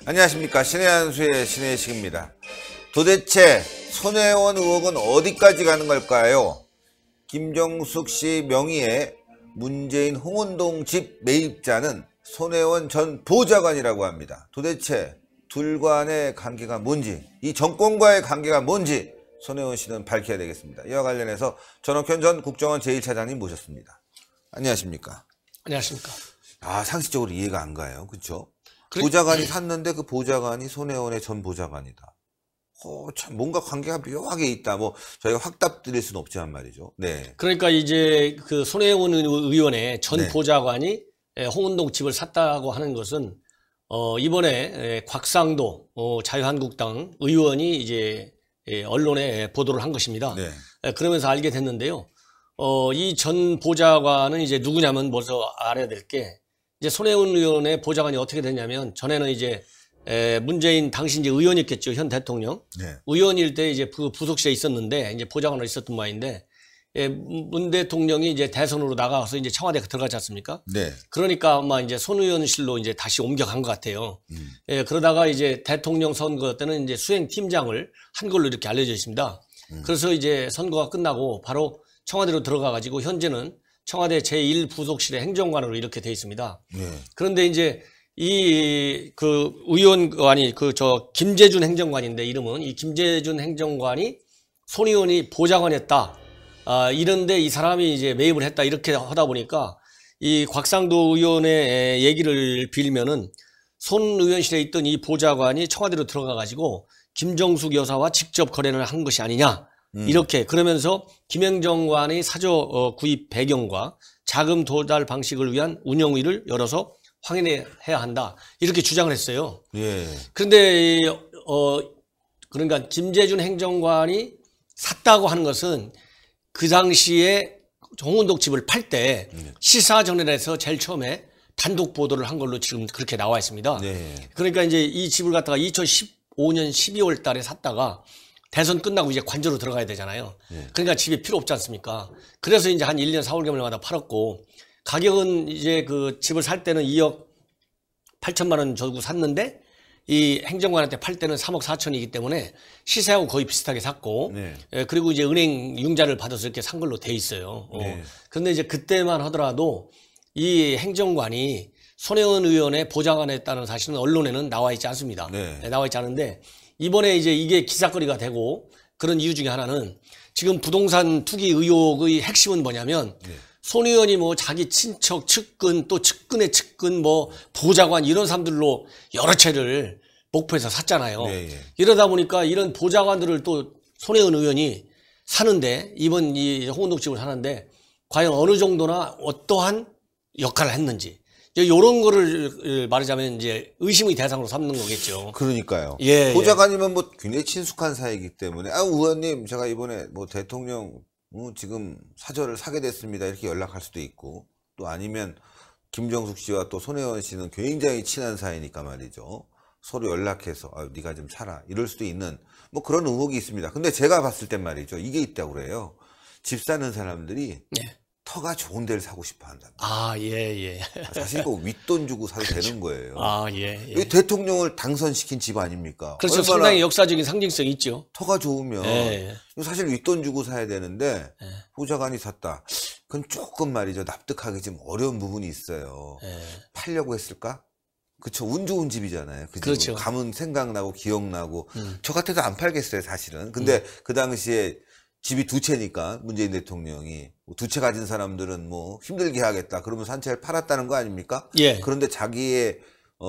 안녕하십니까. 신의 한수의 신의식입니다. 도대체 손혜원 의혹은 어디까지 가는 걸까요? 김정숙 씨 명의의 문재인 홍은동 집 매입자는 손혜원 전 보좌관이라고 합니다. 도대체 둘 간의 관계가 뭔지, 이 정권과의 관계가 뭔지 손혜원 씨는 밝혀야 되겠습니다. 이와 관련해서 전옥현 전 국정원 제1차장님 모셨습니다. 안녕하십니까. 안녕하십니까. 상식적으로 이해가 안 가요. 그렇죠? 보좌관이 샀는데 그 보좌관이 손혜원의 전 보좌관이다. 참 뭔가 관계가 묘하게 있다. 뭐 저희가 확답 드릴 수는 없지만 말이죠. 네. 그러니까 이제 그 손혜원 의원의 전 보좌관이 홍은동 집을 샀다고 하는 것은 이번에 곽상도 자유한국당 의원이 이제 언론에 보도를 한 것입니다. 네. 그러면서 알게 됐는데요. 이 전 보좌관은 이제 누구냐면 먼저 알아야 될 게, 이제 손혜원 의원의 보좌관이 어떻게 됐냐면, 전에는 이제 문재인 당시 이제 의원이었겠죠. 현 대통령. 네. 의원일 때 이제 그 부속실에 있었는데 이제 보좌관으로 있었던 모양인데, 문 대통령이 이제 대선으로 나가서 이제 청와대에 들어가지 않습니까? 네. 그러니까 아마 이제 손 의원실로 이제 다시 옮겨간 것 같아요. 그러다가 이제 대통령 선거 때는 이제 수행팀장을 한 걸로 이렇게 알려져 있습니다. 그래서 이제 선거가 끝나고 바로 청와대로 들어가 가지고 현재는 청와대 제1부속실의 행정관으로 이렇게 돼 있습니다. 네. 그런데 이제 그 의원관이 김재준 행정관인데, 이름은 이 김재준 행정관이 손 의원이 보좌관이었다. 이런데 이 사람이 이제 매입을 했다. 이렇게 하다 보니까 이 곽상도 의원의 얘기를 빌면은 손 의원실에 있던 이 보좌관이 청와대로 들어가 가지고 김정숙 여사와 직접 거래를 한 것이 아니냐. 이렇게 그러면서 김행정관의 사저 구입 배경과 자금 도달 방식을 위한 운영위를 열어서 확인해야 한다. 이렇게 주장을 했어요. 예. 그런데 그러니까 김재준 행정관이 샀다고 하는 것은 그 당시에 홍은동 집을 팔 때 시사전환에서 제일 처음에 단독 보도를 한 걸로 지금 그렇게 나와 있습니다. 네. 그러니까 이제 이 집을 갖다가 2015년 12월 달에 샀다가 대선 끝나고 이제 관저로 들어가야 되잖아요. 그러니까 집이 필요 없지 않습니까? 그래서 이제 한 1년 4, 5개월마다 팔았고, 가격은 이제 그 집을 살 때는 2억 8천만 원 주고 샀는데, 이 행정관한테 팔 때는 3억 4천이기 때문에 시세하고 거의 비슷하게 샀고, 네. 그리고 이제 은행 융자를 받아서 이렇게 산 걸로 돼 있어요. 네. 그런데 이제 그때만 하더라도 이 행정관이 손혜원 의원의 보좌관했다는 사실은 언론에는 나와 있지 않습니다. 네. 나와 있지 않은데, 이번에 이제 이게 기사거리가 되고 그런 이유 중에 하나는, 지금 부동산 투기 의혹의 핵심은 뭐냐면, 손 의원이 뭐 자기 친척, 측근, 또 측근의 측근, 뭐 보좌관 이런 사람들로 여러 채를 목포에서 샀잖아요. 네. 이러다 보니까 이런 보좌관들을 또 손혜원 의원이 사는데, 이번 이 홍은동 집을 사는데 과연 어느 정도나 어떠한 역할을 했는지, 이런 거를 말하자면 이제 의심의 대상으로 삼는 거겠죠. 그러니까요. 예, 보좌관이면 뭐 굉장히 친숙한 사이이기 때문에, 의원님, 제가 이번에 뭐 대통령 지금 사저를 사게 됐습니다. 이렇게 연락할 수도 있고, 또 아니면 김정숙 씨와 또 손혜원 씨는 굉장히 친한 사이니까 말이죠. 서로 연락해서 네가 좀 사라. 이럴 수도 있는 뭐 그런 의혹이 있습니다. 근데 제가 봤을 땐 말이죠. 이게 있다고 그래요. 집 사는 사람들이 터가 좋은 데를 사고 싶어 한다. 예. 사실 그 윗돈 주고 사도 되는 거예요. 예. 이 대통령을 당선시킨 집 아닙니까? 그렇죠. 상당히 역사적인 상징성이 있죠. 터가 좋으면 사실 윗돈 주고 사야 되는데 보좌관이 샀다. 그건 조금 말이죠. 납득하기 좀 어려운 부분이 있어요. 팔려고 했을까? 그쵸. 운 좋은 집이잖아요. 그렇죠. 가면 생각나고 기억나고. 저 같아도 안 팔겠어요, 사실은. 근데 그 당시에 집이 두 채니까 문재인 대통령이 두 채 가진 사람들은 뭐 힘들게 하겠다. 그러면서 한 채를 팔았다는 거 아닙니까? 예. 그런데 자기의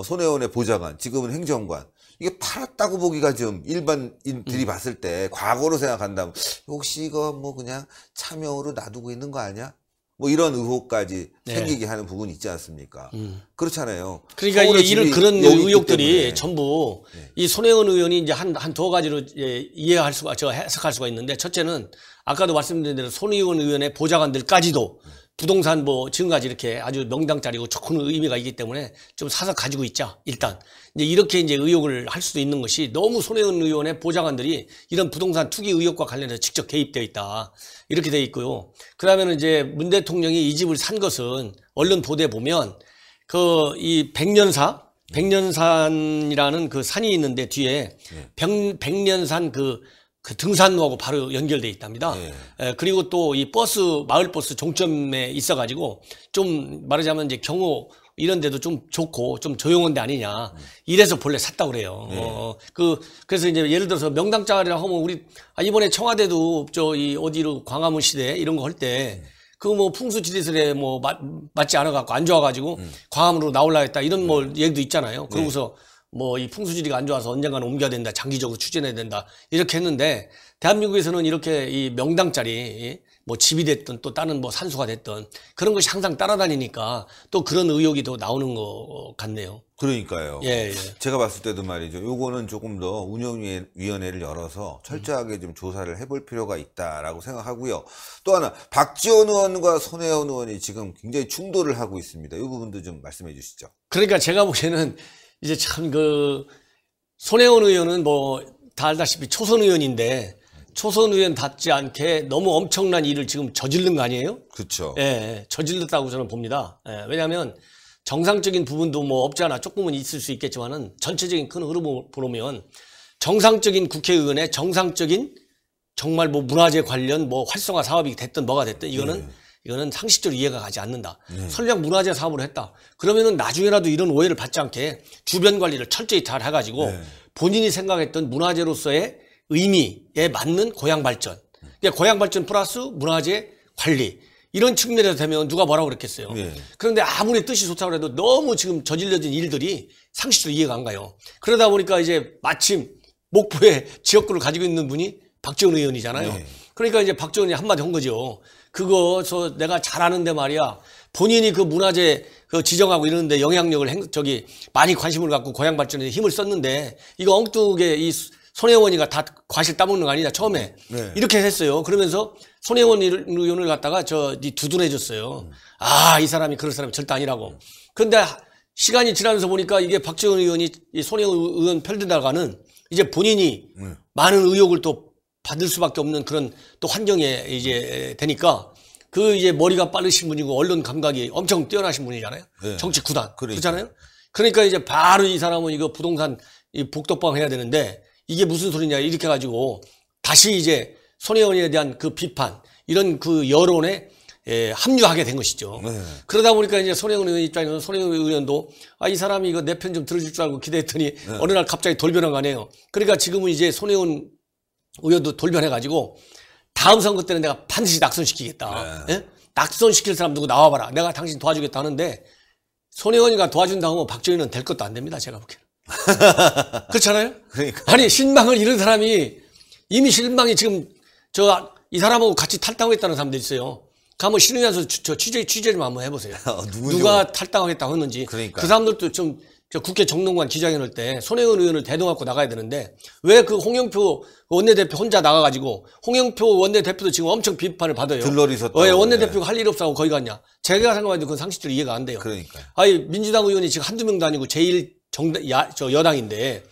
손혜원의 보좌관, 지금은 행정관, 이게 팔았다고 보기가 좀 일반인들이 봤을 때 과거로 생각한다면 혹시 이거 뭐 그냥 차명으로 놔두고 있는 거 아니야? 뭐 이런 의혹까지 생기게 하는 부분이 있지 않습니까? 그렇잖아요. 그러니까 이런 그런 의혹들이 전부 이 손혜원 의원이 이제 한 두 가지로 이해할 수가, 해석할 수가 있는데, 첫째는 아까도 말씀드린 대로 손 의원의 보좌관들까지도 부동산 뭐 지금까지 이렇게 아주 명당짜리고 좋은 의미가 있기 때문에 좀 사서 가지고 있자. 일단 이제 이렇게 이제 의혹을 할 수도 있는 것이, 너무 손혜원 의원의 보좌관들이 이런 부동산 투기 의혹과 관련해서 직접 개입되어 있다. 이렇게 돼 있고요. 그다음에는 이제 문 대통령이 이 집을 산 것은 언론 보도에 보면 이 백년사 백년산이라는 그 산이 있는데 뒤에 백년산 그 등산로하고 바로 연결돼 있답니다. 그리고 또 이 마을버스 종점에 있어가지고 좀 말하자면 이제 경호 이런 데도 좀 좋고 좀 조용한 데 아니냐. 이래서 본래 샀다고 그래요. 그래서 이제 예를 들어서 명당짜리라 하면 우리 이번에 청와대도 이 어디로 광화문 시대 이런 거 할 때 그 뭐 풍수지리설에 뭐 맞지 않아갖고 안 좋아가지고 광화문으로 나올라 했다 이런 뭐 얘기도 있잖아요. 그러고서 뭐 이 풍수지리가 안 좋아서 언젠가는 옮겨야 된다, 장기적으로 추진해야 된다 이렇게 했는데 대한민국에서는 이렇게 이 명당짜리 뭐 집이 됐든 또 다른 뭐 산수가 됐든 그런 것이 항상 따라다니니까 또 그런 의혹이 더 나오는 것 같네요. 그러니까요. 예. 제가 봤을 때도 말이죠. 요거는 조금 더 운영위원회를 열어서 철저하게 좀 조사를 해볼 필요가 있다라고 생각하고요. 또 하나 박지원 의원과 손혜원 의원이 지금 굉장히 충돌을 하고 있습니다. 이 부분도 좀 말씀해 주시죠. 그러니까 제가 보기에는 이제 참 손혜원 의원은 뭐 다 알다시피 초선 의원인데 초선 의원답지 않게 너무 엄청난 일을 지금 저지른 거 아니에요? 그렇죠. 예, 저질렀다고 저는 봅니다. 왜냐하면 정상적인 부분도 뭐 없지 않아 조금은 있을 수 있겠지만은 전체적인 큰 흐름을 보면 정상적인 국회의원의 정상적인 정말 뭐 문화재 관련 뭐 활성화 사업이 됐든 뭐가 됐든 이거는 상식적으로 이해가 가지 않는다. 설령 문화재 사업을 했다. 그러면은 나중에라도 이런 오해를 받지 않게 주변 관리를 철저히 잘 해가지고 본인이 생각했던 문화재로서의 의미에 맞는 고향 발전. 그러니까 고향 발전 플러스 문화재 관리. 이런 측면에서 되면 누가 뭐라고 그랬겠어요. 그런데 아무리 뜻이 좋다고 해도 너무 지금 저질러진 일들이 상식적으로 이해가 안 가요. 그러다 보니까 이제 마침 목포에 지역구를 가지고 있는 분이 박지원 의원이잖아요. 그러니까 이제 박지원이 한마디 한 거죠. 그거 내가 잘 아는데 말이야. 본인이 그 문화재 지정하고 이러는데 영향력을 많이 관심을 갖고 고향 발전에 힘을 썼는데 이거 엉뚱하게 이 손혜원이가 다 과실 따먹는 거 아니냐 처음에 이렇게 했어요. 그러면서 손혜원 의원을 갖다가 두둔해줬어요. 이 사람이 그럴 사람이 절대 아니라고. 그런데 시간이 지나면서 보니까 이게 박지원 의원이 이 손혜원 의원 편들다가는 이제 본인이 많은 의혹을 또 받을 수밖에 없는 그런 또 환경에 이제 되니까 이제 머리가 빠르신 분이고 언론 감각이 엄청 뛰어나신 분이잖아요. 정치 구단 그렇잖아요. 그러니까 이제 바로 이 사람은 이거 부동산 복덕방 해야 되는데 이게 무슨 소리냐 이렇게 해가지고 다시 이제 손혜원에 대한 그 비판 이런 그 여론에 합류하게 된 것이죠. 그러다 보니까 이제 손혜원 의원 입장에서는 손혜원 의원도 이 사람이 이거 내 편 좀 들어줄 줄 알고 기대했더니 어느 날 갑자기 돌변한 거 아니에요. 그러니까 지금은 이제 손혜원 의원도 돌변해가지고 다음 선거 때는 내가 반드시 낙선시키겠다. 낙선시킬 사람 누구 나와봐라. 내가 당신 도와주겠다 하는데 손혜원이가 도와준다고 하면 박지원은 될 것도 안 됩니다. 제가 보기에는. 그렇잖아요? 그러니까. 아니 신망을 잃은 사람이 이미 신망이 지금 이 사람하고 같이 탈당하겠다는 사람들 있어요. 가면 신의원에서 취재 좀 한번 해보세요. 누가 탈당하겠다고 했는지. 그러니까. 그 사람들도 좀 국회 정론관 기자회견 할 때 손혜원 의원을 대동하고 나가야 되는데 왜 그 홍영표 원내대표 혼자 나가가지고 홍영표 원내대표도 지금 엄청 비판을 받아요. 들러리 섰다고. 왜 원내대표가 할 일 없다고 거기 갔냐. 제가 생각해도 그건 상식적으로 이해가 안 돼요. 그러니까요. 민주당 의원이 지금 한두 명도 아니고 여당인데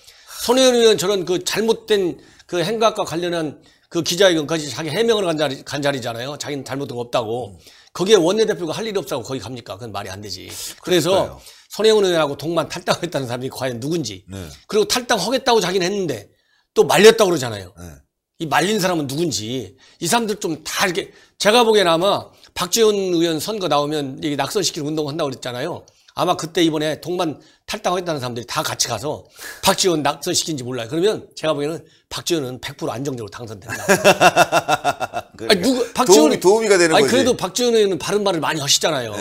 손혜원 의원 저런 그 잘못된 그 행각과 관련한 그 기자회견까지 자기 해명을 간 자리잖아요. 자기는 잘못한 거 없다고. 거기에 원내대표가 할 일이 없다고 거기 갑니까? 그건 말이 안 되지. 그래서 그러니까요. 손혜원 의원하고 동반 탈당하겠다는 사람이 과연 누군지. 그리고 탈당하겠다고 자기는 했는데 또 말렸다고 그러잖아요. 이 말린 사람은 누군지. 이 사람들 좀 다 이렇게 제가 보기엔 아마 박지원 의원 선거 나오면 이게 낙선시키는 운동한다고 그랬잖아요. 아마 그때 이번에 동반 탈당하겠다는 사람들이 다 같이 가서 박지원 낙선시킨지 몰라요. 그러면 제가 보기에는 박지원은 100% 안정적으로 당선된다. 그러니까. 박지원이 도움이가 되는 거지. 그래도 박지원 의원은 바른 말을 많이 하시잖아요.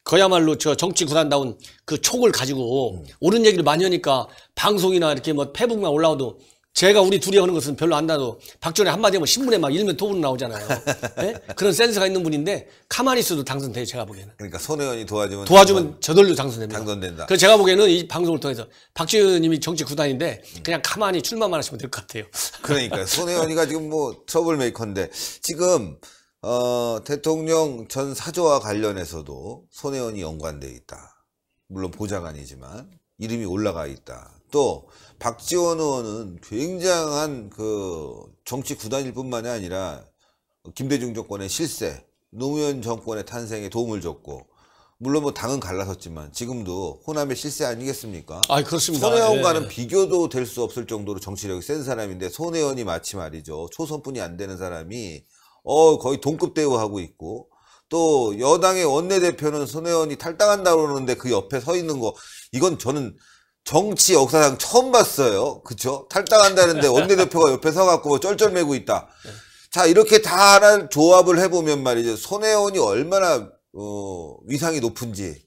그야말로 정치 구단다운 그 촉을 가지고 옳은 얘기를 많이 하니까 방송이나 이렇게 뭐 페북만 올라와도 제가 우리 둘이 하는 것은 별로 안 나도 박지원이 한마디 하면 신문에 막 일면 토분 나오잖아요. 그런 센스가 있는 분인데 가만히 있어도 당선돼요. 제가 보기에는. 그러니까 손혜원이 도와주면 저절로 당선됩니다. 당선된다. 그래서 제가 보기에는 이 방송을 통해서 박지원 님이 정치 구단인데 그냥 가만히 출마만 하시면 될 것 같아요. 그러니까 손혜원이가 지금 뭐 트러블 메이커인데 지금 대통령 전 사저와 관련해서도 손혜원이 연관돼 있다. 물론 보좌관이지만 이름이 올라가 있다. 또 박지원 의원은 굉장한 그 정치 구단일 뿐만이 아니라 김대중 정권의 실세, 노무현 정권의 탄생에 도움을 줬고 물론 뭐 당은 갈라섰지만 지금도 호남의 실세 아니겠습니까? 아, 그렇습니다. 손혜원과는 예. 비교도 될 수 없을 정도로 정치력이 센 사람인데 손혜원이 마치 말이죠. 초선뿐이 안 되는 사람이 거의 동급 대우하고 있고 또 여당의 원내대표는 손혜원이 탈당한다고 그러는데 그 옆에 서 있는 거 이건 저는 정치 역사상 처음 봤어요. 그쵸? 탈당한다는데 원내대표가 옆에 서갖고 뭐 쩔쩔매고 있다. 자, 이렇게 다 하나 조합을 해보면 말이죠. 손혜원이 얼마나 위상이 높은지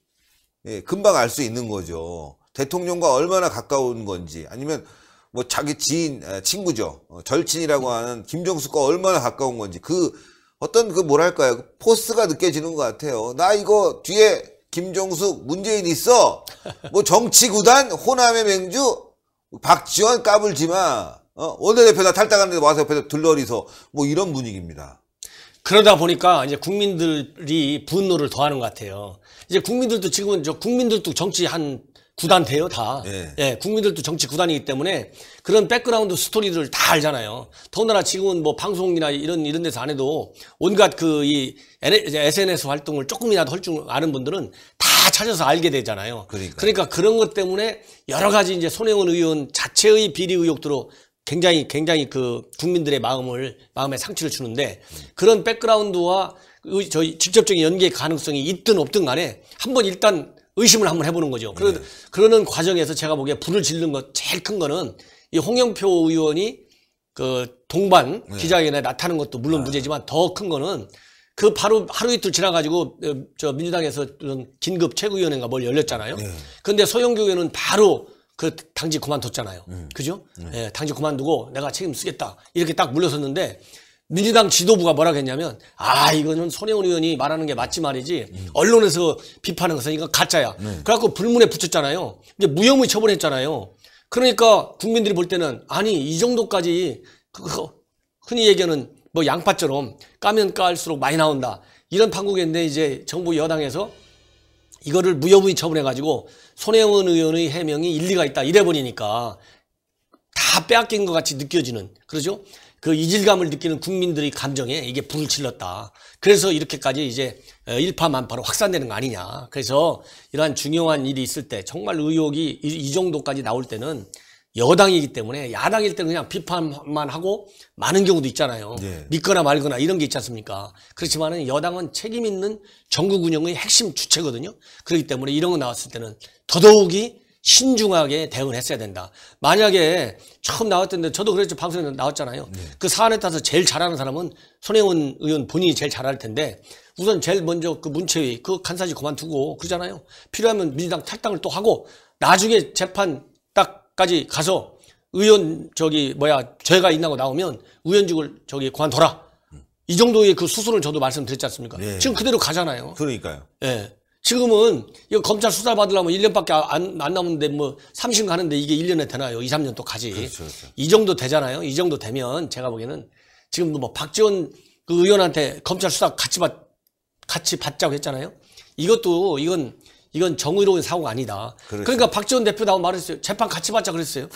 금방 알 수 있는 거죠. 대통령과 얼마나 가까운 건지 아니면 뭐 자기 지인 친구죠. 절친이라고 하는 김정숙과 얼마나 가까운 건지 그 어떤 그 뭐랄까요 포스가 느껴지는 것 같아요. 나 이거 뒤에 김정숙 문재인 있어. 뭐 정치구단 호남의 맹주 박지원 까불지마. 원내대표 다 탈당하는데 와서 옆에서 들러리서 뭐 이런 분위기입니다. 그러다 보니까 이제 국민들이 분노를 더하는 것 같아요. 이제 국민들도 지금은 국민들도 정치 한 구단 돼요, 다. 예. 예, 국민들도 정치 구단이기 때문에 그런 백그라운드 스토리를 다 알잖아요. 더군다나 지금은 뭐 방송이나 이런 데서 안 해도 온갖 이 SNS 활동을 조금이라도 할 줄 아는 분들은 다 찾아서 알게 되잖아요. 그러니까 그런 것 때문에 여러 가지 이제 손혜원 의원 자체의 비리 의혹들로 굉장히 그 국민들의 마음에 상처를 주는데 그런 백그라운드와 저희 직접적인 연계 가능성이 있든 없든 간에 한번 일단 의심을 한번 해보는 거죠. 그러는 과정에서 제가 보기에 불을 지른 것 제일 큰 거는 이 홍영표 의원이 그 동반 기자회견에 나타나는 것도 물론 문제지만 더 큰 거는 그 바로 하루 이틀 지나가지고 저 민주당에서 긴급 최고위원회가 뭘 열렸잖아요. 근데 소영교 의원은 바로 그 당직 그만뒀잖아요. 그죠? 예, 당직 그만두고 내가 책임 쓰겠다. 이렇게 딱 물러섰는데 민주당 지도부가 뭐라고 했냐면 이거는 손혜원 의원이 말하는 게 맞지 말이지 언론에서 비판하는 것은 이거 가짜야. 그래갖고 불문에 붙였잖아요. 이제 무혐의 처분했잖아요. 그러니까 국민들이 볼 때는 아니 이 정도까지 흔히 얘기하는 뭐 양파처럼 까면 깔수록 많이 나온다. 이런 판국인데 이제 정부 여당에서 이거를 무혐의 처분해가지고 손혜원 의원의 해명이 일리가 있다 이래버리니까 다 빼앗긴 것 같이 느껴지는 그러죠? 그 이질감을 느끼는 국민들의 감정에 이게 불을 질렀다. 그래서 이렇게까지 이제 일파만파로 확산되는 거 아니냐. 그래서 이러한 중요한 일이 있을 때 정말 의혹이 이 정도까지 나올 때는 여당이기 때문에 야당일 때는 그냥 비판만 하고 많은 경우도 있잖아요. 믿거나 말거나 이런 게 있지 않습니까? 그렇지만은 여당은 책임 있는 정국 운영의 핵심 주체거든요. 그렇기 때문에 이런 거 나왔을 때는 더더욱이 신중하게 대응을 했어야 된다. 만약에 처음 나왔던데 저도 그랬죠. 방송에 나왔잖아요. 그 사안에 따라서 제일 잘하는 사람은 손혜원 의원 본인이 제일 잘할 텐데 우선 제일 먼저 그 문체위 그 간사지 그만두고 그러잖아요. 필요하면 민주당 탈당을 또 하고 나중에 재판 딱까지 가서 의원 죄가 있나고 나오면 의원직을 그만둬라. 이 정도의 그 수순을 저도 말씀드렸지 않습니까? 지금 그대로 가잖아요. 그러니까요. 예. 지금은 이거 검찰 수사 받으려면 1년밖에 안 남았는데 뭐 3심 가는데 이게 1년에 되나요? 2, 3년 또 가지. 그렇죠. 이 정도 되잖아요. 이 정도 되면 제가 보기에는 지금 뭐 박지원 그 의원한테 검찰 수사 같이 받자고 했잖아요. 이건 정의로운 사고가 아니다. 그러니까 박지원 대표 나오고 말했어요. 재판 같이 받자 그랬어요.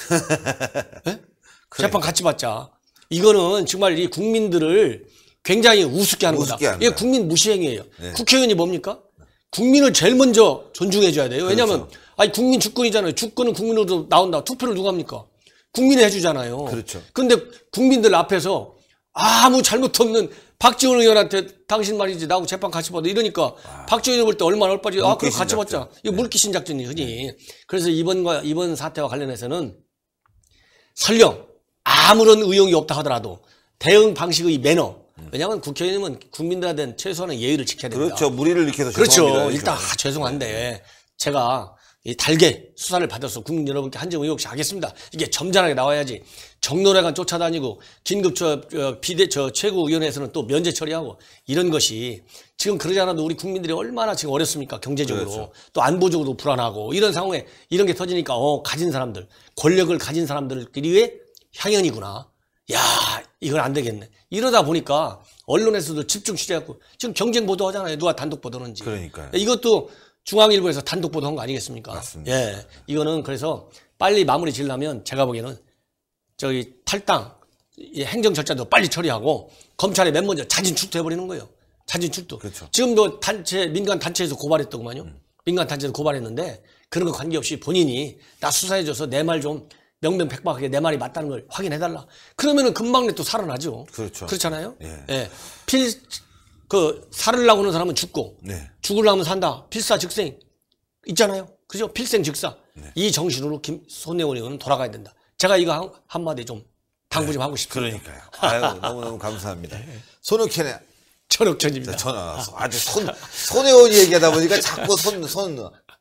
네? 재판 같이 받자. 이거는 정말 이 국민들을 굉장히 우습게 하는 거다. 이게 국민 무시행위예요. 국회의원이 뭡니까? 국민을 제일 먼저 존중해 줘야 돼요. 왜냐하면 국민 주권이잖아요. 주권은 국민으로 나온다. 투표를 누가 합니까? 국민이 해주잖아요. 그렇죠. 그런데 국민들 앞에서 아무 잘못 없는 박지원 의원한테 당신 말이지 나하고 재판 같이 받아 이러니까 박지원 의원 볼 때 얼마나 얼빠지 그럼 같이 받자. 이거 물귀신 작전이 흔히. 그래서 이번 사태와 관련해서는 설령 아무런 의혹이 없다 하더라도 대응 방식의 매너 왜냐하면 국회의원은 국민들한테는 최소한의 예의를 지켜야 됩니다. 그렇죠. 무리를 일으켜서 그렇죠. 일단 죄송한데 제가 달게 수사를 받아서 국민 여러분께 한 점 의혹씩 하겠습니다. 이게 점잖하게 나와야지. 정노래관 쫓아다니고 긴급 최고위원회에서는 또 면제 처리하고 이런 것이 지금 그러지 않아도 우리 국민들이 얼마나 지금 어렵습니까? 경제적으로. 그렇죠. 또 안보적으로도 불안하고 이런 상황에 이런 게 터지니까 가진 사람들 권력을 가진 사람들끼리의 향연이구나. 야 이건 안 되겠네. 이러다 보니까 언론에서도 집중 취재하고 지금 경쟁 보도 하잖아요. 누가 단독 보도는지. 그러니까요. 이것도 중앙일보에서 단독 보도한 거 아니겠습니까? 맞습니다. 예, 이거는 그래서 빨리 마무리 지으려면 제가 보기에는 탈당 행정 절차도 빨리 처리하고 검찰에 맨 먼저 자진 출두해버리는 거예요. 사진 출두. 그렇죠. 지금도 민간 단체에서 고발했더구만요. 민간 단체에서 고발했는데 그런 거 관계없이 본인이 나 수사해줘서 내 말 좀 명명백백하게 내 말이 맞다는 걸 확인해달라. 그러면은 금방 또 살아나죠. 그렇죠. 그렇잖아요. 예. 예. 살으려고 하는 사람은 죽고, 네. 죽으려면 산다. 필사즉생 있잖아요. 그죠? 필생즉사. 네. 이 정신으로 손혜원 의원은 돌아가야 된다. 제가 이거 한마디 좀 당부 좀 하고 싶습니다. 그러니까요. 아유, 너무너무 감사합니다. 손욱현의 전옥천입니다. 전화 아주 손혜원이 얘기하다 보니까 자꾸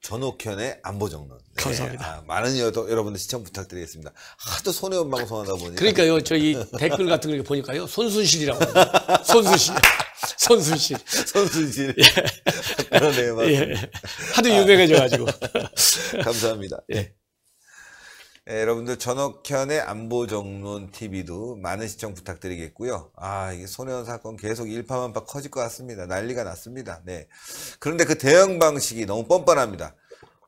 전옥현의 안보정론. 네. 감사합니다. 많은 여러분들 시청 부탁드리겠습니다. 하도 손혜원 방송하다 보니까. 그러니까요, 저희 댓글 같은 거 보니까요, 손순실이라고 합니다. 손순실. 손순실. 손순실. 그러네요, 맞습니다. 예. 하도 유명해져가지고. 감사합니다. 예. 네, 여러분들 전옥현의 안보정론 TV도 많은 시청 부탁드리겠고요. 이게 손혜원 사건 계속 일파만파 커질 것 같습니다. 난리가 났습니다. 네. 그런데 그 대응 방식이 너무 뻔뻔합니다.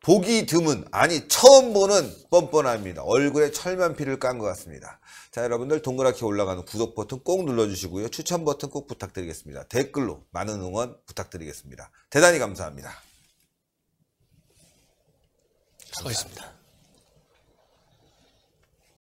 보기 드문, 처음 보는 뻔뻔합니다. 얼굴에 철면피를 깐 것 같습니다. 자, 여러분들 동그랗게 올라가는 구독 버튼 꼭 눌러주시고요. 추천 버튼 꼭 부탁드리겠습니다. 댓글로 많은 응원 부탁드리겠습니다. 대단히 감사합니다. 수고하셨습니다.